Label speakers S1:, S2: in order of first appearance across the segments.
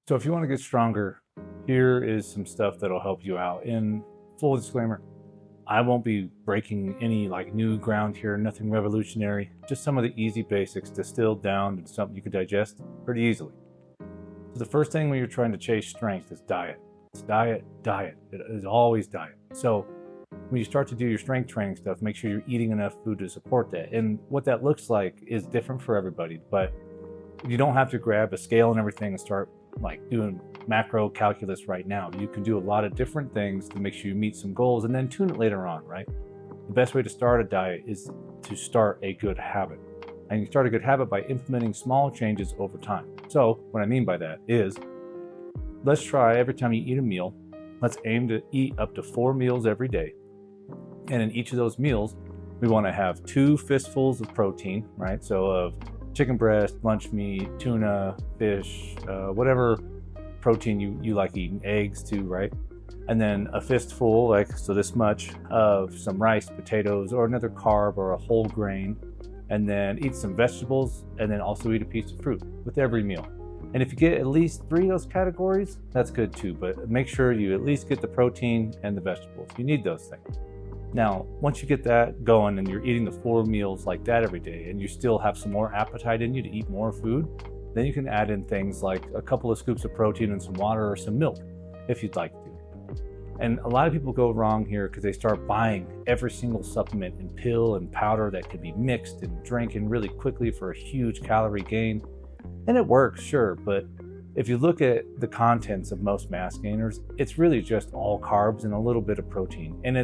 S1: So if you want to get stronger, here is some stuff that'll help you out. And full disclaimer, I won't be breaking any new ground here, nothing revolutionary, just some of the easy basics distilled down to something you can digest pretty easily. So the first thing when you're trying to chase strength is diet. It's diet. It is always diet. So when you start to do your strength training stuff, make sure you're eating enough food to support that. And what that looks like is different for everybody, but you don't have to grab a scale and everything and start doing macro calculus right now. You can do a lot of different things to make sure you meet some goals and then tune it later on, right? The best way to start a diet is to start a good habit. And you start a good habit by implementing small changes over time. So what I mean by that is, let's try every time you eat a meal, let's aim to eat up to 4 meals every day. And in each of those meals, we want to have 2 fistfuls of protein, right? So of chicken breast, lunch meat, tuna, fish, whatever protein you like eating, eggs too, right? And then a fistful, so this much, of some rice, potatoes, or another carb or a whole grain. And then eat some vegetables, and then also eat a piece of fruit with every meal. And if you get at least 3 of those categories, that's good too, but make sure you at least get the protein and the vegetables. You need those things. Now, once you get that going and you're eating the 4 meals like that every day, and you still have some more appetite in you to eat more food, then you can add in things like a couple of scoops of protein and some water or some milk, if you'd like to. And a lot of people go wrong here because they start buying every single supplement and pill and powder that can be mixed and drinking really quickly for a huge calorie gain. And it works, sure, but if you look at the contents of most mass gainers, it's really just all carbs and a little bit of protein. And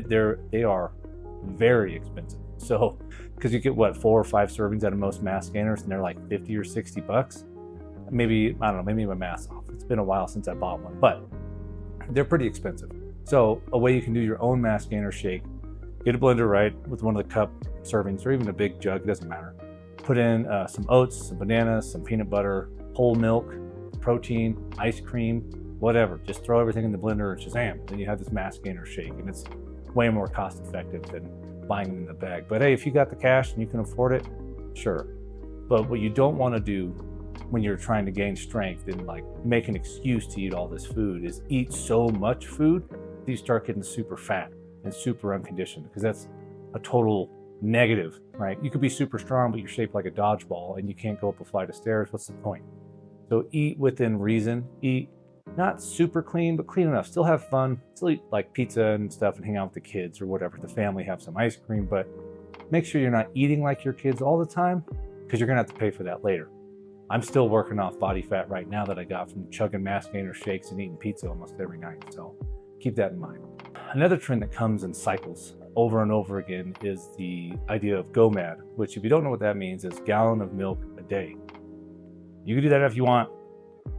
S1: they are very expensive. So, because you get 4 or 5 servings out of most mass gainers, and they're like 50 or 60 bucks. Maybe, I don't know, maybe my math's off. It's been a while since I bought one, but they're pretty expensive. So a way you can do your own mass gainer shake, get a blender right with one of the cup servings or even a big jug, it doesn't matter. Put in some oats, some bananas, some peanut butter, whole milk, protein, ice cream, whatever. Just throw everything in the blender and shazam. Then you have this mass gainer shake, and it's way more cost effective than buying them in the bag. But hey, if you got the cash and you can afford it, sure. But what you don't want to do when you're trying to gain strength and make an excuse to eat all this food is eat so much food that you start getting super fat and super unconditioned, because that's a total negative, right? You could be super strong, but you're shaped like a dodgeball and you can't go up a flight of stairs. What's the point? So eat within reason. Eat not super clean, but clean enough. Still have fun. Still eat pizza and stuff and hang out with the kids or whatever. The family, have some ice cream, but make sure you're not eating like your kids all the time, because you're gonna have to pay for that later. I'm still working off body fat right now that I got from chugging mass gainer shakes and eating pizza almost every night. So keep that in mind. Another trend that comes in cycles over and over again is the idea of GOMAD, which, if you don't know what that means, is gallon of milk a day. You can do that if you want.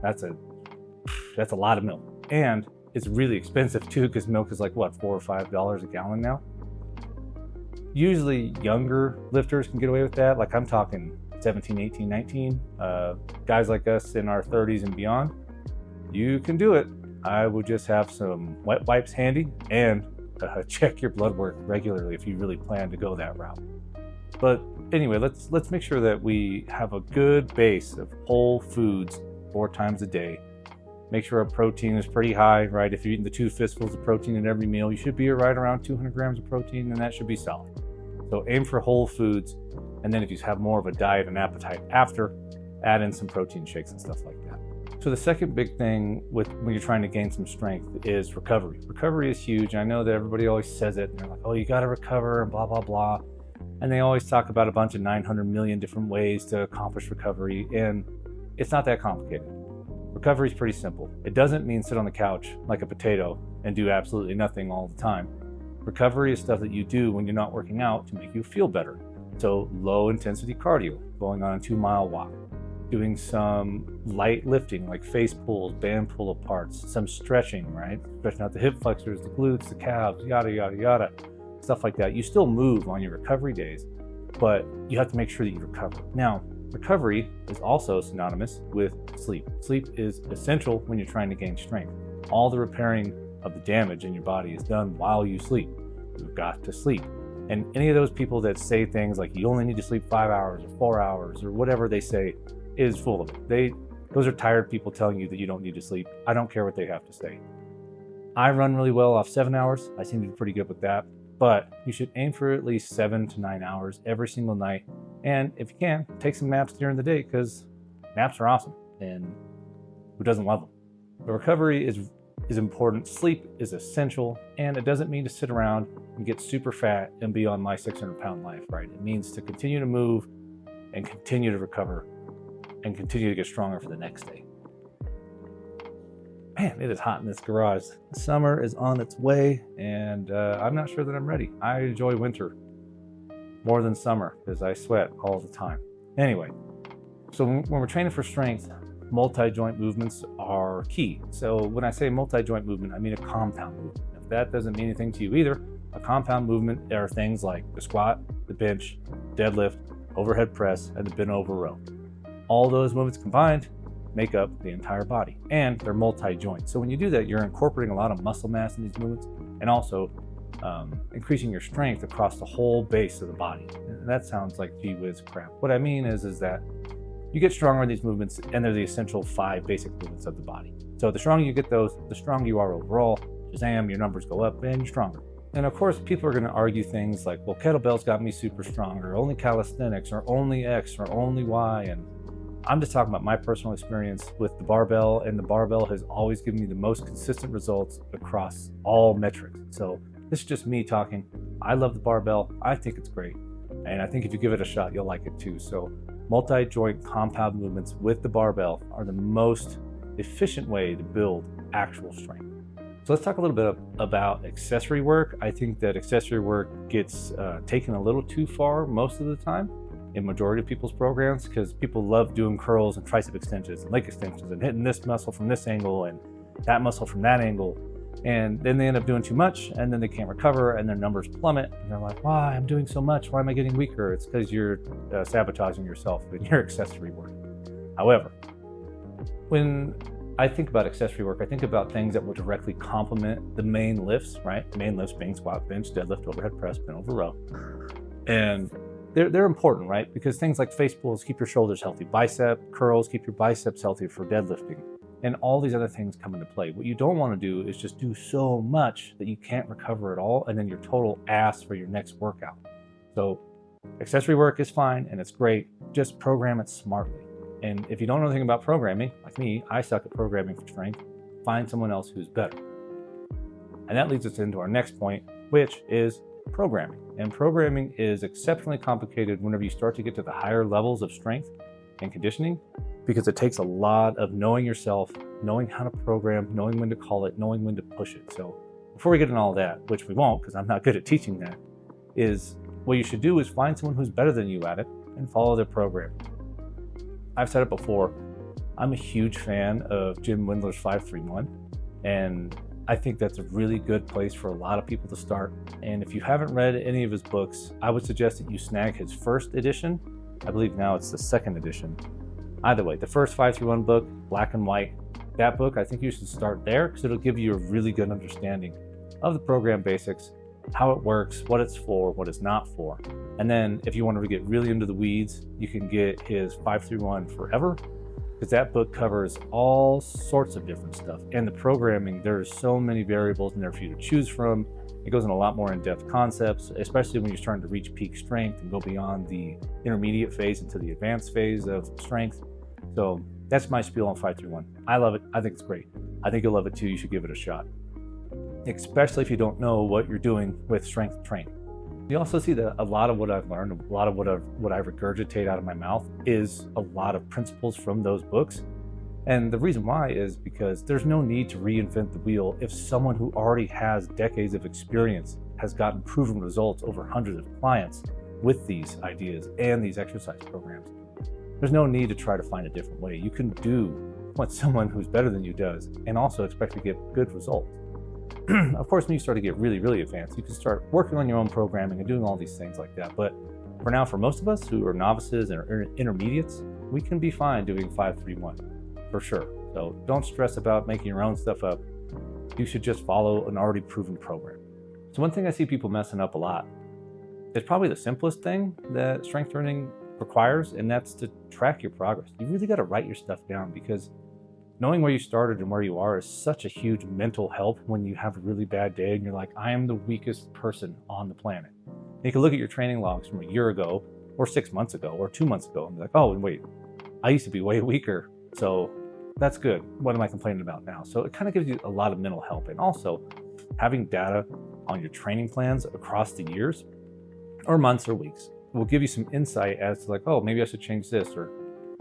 S1: That's a lot of milk. And it's really expensive too, because milk is $4 or $5 a gallon now. Usually younger lifters can get away with that. I'm talking 17, 18, 19. Guys like us in our 30s and beyond, you can do it. I would just have some wet wipes handy and check your blood work regularly if you really plan to go that route. But anyway, let's make sure that we have a good base of whole foods 4 times a day. Make sure our protein is pretty high, right? If you're eating the 2 fistfuls of protein in every meal, you should be right around 200 grams of protein, and that should be solid. So aim for whole foods, and then if you have more of a diet and appetite after, add in some protein shakes and stuff like that. So the second big thing when you're trying to gain some strength is recovery. Recovery is huge. I know that everybody always says it, and they're like, oh, you gotta recover and blah, blah, blah. And they always talk about a bunch of 900 million different ways to accomplish recovery, and it's not that complicated. Recovery is pretty simple. It doesn't mean sit on the couch like a potato and do absolutely nothing all the time. Recovery is stuff that you do when you're not working out to make you feel better. So low intensity cardio, going on a 2-mile walk, doing some light lifting like face pulls, band pull aparts, some stretching, right? Stretching out the hip flexors, the glutes, the calves, yada, yada, yada, stuff like that. You still move on your recovery days, but you have to make sure that you recover. Now, recovery is also synonymous with sleep. Sleep is essential when you're trying to gain strength. All the repairing of the damage in your body is done while you sleep. You've got to sleep. And any of those people that say things like you only need to sleep 5 hours or 4 hours or whatever they say is full of it. Those are tired people telling you that you don't need to sleep. I don't care what they have to say. I run really well off 7 hours. I seem to be pretty good with that. But you should aim for at least 7 to 9 hours every single night. And if you can, take some naps during the day, because naps are awesome. And who doesn't love them? The recovery is important. Sleep is essential. And it doesn't mean to sit around and get super fat and be on my 600-pound life, right? It means to continue to move and continue to recover and continue to get stronger for the next day. Man, it is hot in this garage. Summer is on its way, and I'm not sure that I'm ready. I enjoy winter more than summer because I sweat all the time. Anyway, so when we're training for strength, multi-joint movements are key. So when I say multi-joint movement, I mean a compound movement. If that doesn't mean anything to you either, a compound movement are things like the squat, the bench, deadlift, overhead press, and the bent over row. All those movements combined make up the entire body, and they're multi-joint. So when you do that, you're incorporating a lot of muscle mass in these movements, and also increasing your strength across the whole base of the body. And that sounds like gee whiz crap. What I mean is that you get stronger in these movements, and they're the essential 5 basic movements of the body. So the stronger you get those, the stronger you are overall. Shazam, your numbers go up, and you're stronger. And of course, people are going to argue things like, well, kettlebells got me super strong, or only calisthenics, or only X, or only Y, and I'm just talking about my personal experience with the barbell, and the barbell has always given me the most consistent results across all metrics. So this is just me talking. I love the barbell. I think it's great. And I think if you give it a shot, you'll like it too. So multi-joint compound movements with the barbell are the most efficient way to build actual strength. So let's talk a little bit about accessory work. I think that accessory work gets taken a little too far most of the time in majority of people's programs, because people love doing curls and tricep extensions and leg extensions and hitting this muscle from this angle and that muscle from that angle. And then they end up doing too much, and then they can't recover, and their numbers plummet. And they're like, why? I'm doing so much. Why am I getting weaker? It's because you're sabotaging yourself in your accessory work. However, when I think about accessory work, I think about things that will directly complement the main lifts, right? The main lifts being squat, bench, deadlift, overhead press, bent over row. And they're important, right? Because things like face pulls keep your shoulders healthy. Bicep curls keep your biceps healthy for deadlifting. And all these other things come into play. What you don't want to do is just do so much that you can't recover at all, and then you're total ass for your next workout. So accessory work is fine and it's great. Just program it smartly. And if you don't know anything about programming, like me, I suck at programming for strength, find someone else who's better. And that leads us into our next point, which is programming. And programming is exceptionally complicated whenever you start to get to the higher levels of strength and conditioning, because it takes a lot of knowing yourself, knowing how to program, knowing when to call it, knowing when to push it. So before we get into all that, which we won't because I'm not good at teaching that, is what you should do is find someone who's better than you at it and follow their program. I've said it before, I'm a huge fan of Jim Wendler's 531, and I think that's a really good place for a lot of people to start. And if you haven't read any of his books, I would suggest that you snag his first edition. I believe now it's the second edition. Either way, the first 531 book, black and white, that book, I think you should start there because it'll give you a really good understanding of the program basics, how it works, what it's for, what it's not for. And then if you want to get really into the weeds, you can get his 531 Forever, because that book covers all sorts of different stuff. And the programming, there's so many variables in there for you to choose from. It goes in a lot more in-depth concepts, especially when you're starting to reach peak strength and go beyond the intermediate phase into the advanced phase of strength. So that's my spiel on 531. I love it. I think it's great. I think you'll love it too. You should give it a shot, especially if you don't know what you're doing with strength training. You also see that a lot of what I've learned, a lot of what I regurgitate out of my mouth is a lot of principles from those books. And the reason why is because there's no need to reinvent the wheel if someone who already has decades of experience has gotten proven results over hundreds of clients with these ideas and these exercise programs. There's no need to try to find a different way. You can do what someone who's better than you does and also expect to get good results. Of course, when you start to get really, really advanced, you can start working on your own programming and doing all these things like that. But for now, for most of us who are novices and are intermediates, we can be fine doing 531 for sure. So don't stress about making your own stuff up. You should just follow an already proven program. So one thing I see people messing up a lot is probably the simplest thing that strength training requires, and that's to track your progress. You really got to write your stuff down, because knowing where you started and where you are is such a huge mental help when you have a really bad day and you're like, I am the weakest person on the planet. And you can look at your training logs from a year ago or 6 months ago or 2 months ago and be like, oh, wait, I used to be way weaker. So that's good. What am I complaining about now? So it kind of gives you a lot of mental help. And also having data on your training plans across the years or months or weeks will give you some insight as to like, oh, maybe I should change this, or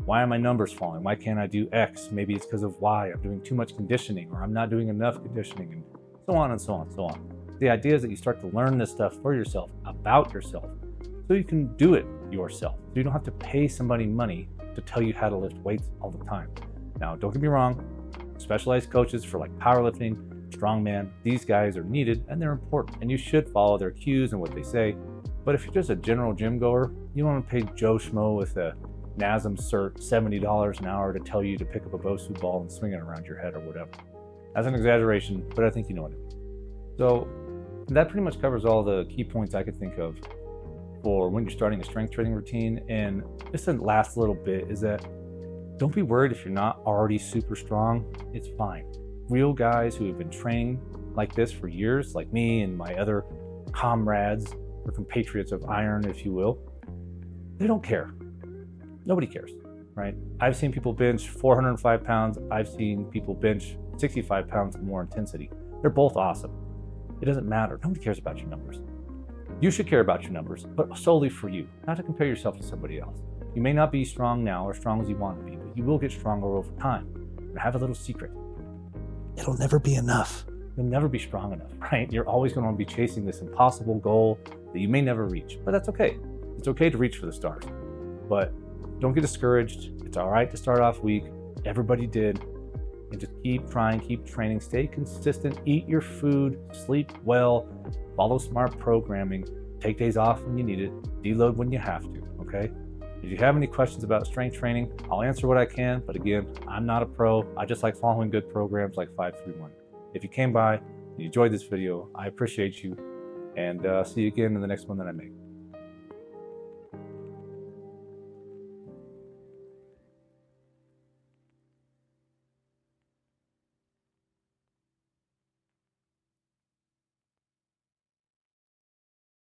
S1: why are my numbers falling? Why can't I do X? Maybe it's because of Y. I'm doing too much conditioning, or I'm not doing enough conditioning, and so on and so on and so on. The idea is that you start to learn this stuff for yourself, about yourself, so you can do it yourself. So you don't have to pay somebody money to tell you how to lift weights all the time. Now, don't get me wrong, specialized coaches for like powerlifting, strongman, these guys are needed and they're important, and you should follow their cues and what they say. But if you're just a general gym goer, you don't want to pay Joe Schmo with a NASM cert $70 an hour to tell you to pick up a Bosu ball and swing it around your head or whatever. That's an exaggeration, but I think you know what I mean. So that pretty much covers all the key points I could think of for when you're starting a strength training routine. And just the last little bit is that don't be worried if you're not already super strong. It's fine. Real guys who have been training like this for years, like me and my other comrades or compatriots of iron, if you will, they don't care. Nobody cares, right? I've seen people bench 405 pounds. I've seen people bench 65 pounds of more intensity. They're both awesome. It doesn't matter. Nobody cares about your numbers. You should care about your numbers, but solely for you, not to compare yourself to somebody else. You may not be strong now or strong as you want to be, but you will get stronger over time. And have a little secret. It'll never be enough. You'll never be strong enough, right? You're always going to be chasing this impossible goal that you may never reach, but that's okay. It's okay to reach for the stars, but don't get discouraged. It's all right to start off weak. Everybody did. And just keep trying, keep training, stay consistent, eat your food, sleep well, follow smart programming, take days off when you need it, deload when you have to, okay? If you have any questions about strength training, I'll answer what I can, but again, I'm not a pro. I just like following good programs like 531. If you came by and you enjoyed this video, I appreciate you, and see you again in the next one that I make.